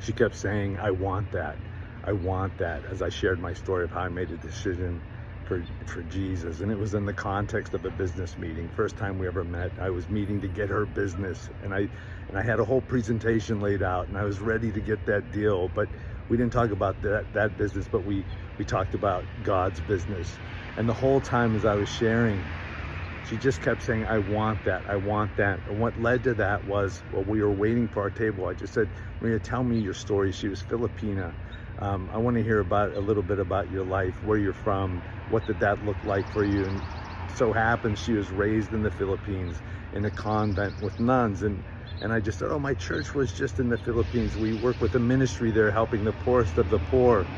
She kept saying, I want that. I want that, as I shared my story of how I made a decision for Jesus. And it was in the context of a business meeting. First time we ever met, I was meeting to get her business. And I had a whole presentation laid out, and I was ready to get that deal. But we didn't talk about that business, but we talked about God's business. And the whole time as I was sharing, she just kept saying, I want that, I want that. And what led to that was, while we were waiting for our table, I just said, Maria, tell me your story. She was Filipina. I want to hear a little bit about your life, where you're from, what did that look like for you? And so happens she was raised in the Philippines in a convent with nuns. And I just said, oh, my church was just in the Philippines. We work with a ministry there helping the poorest of the poor.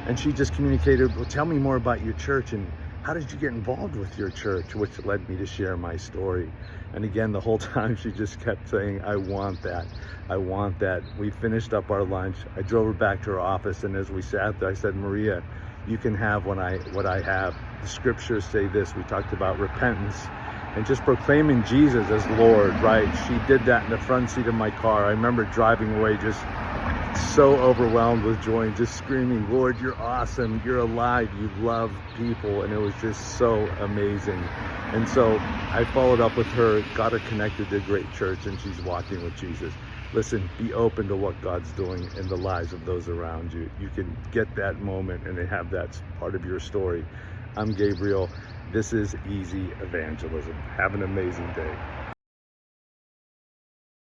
And she just communicated, well, tell me more about your church, and how did you get involved with your church? Which led me to share my story. And again, the whole time she just kept saying, I want that. I want that. We finished up our lunch. I drove her back to her office, and as we sat there, I said, Maria, you can have what I have. The scriptures say this. We talked about repentance and just proclaiming Jesus as Lord, right? She did that in the front seat of my car. I remember driving away just so overwhelmed with joy and just screaming, Lord, you're awesome, you're alive, you love people. And it was just so amazing. And so I followed up with her, got her connected to a great church, and she's walking with Jesus. Listen, be open to what God's doing in the lives of those around you. You can get that moment and have that part of your story. I'm Gabriel. This is Easy Evangelism. Have an amazing day.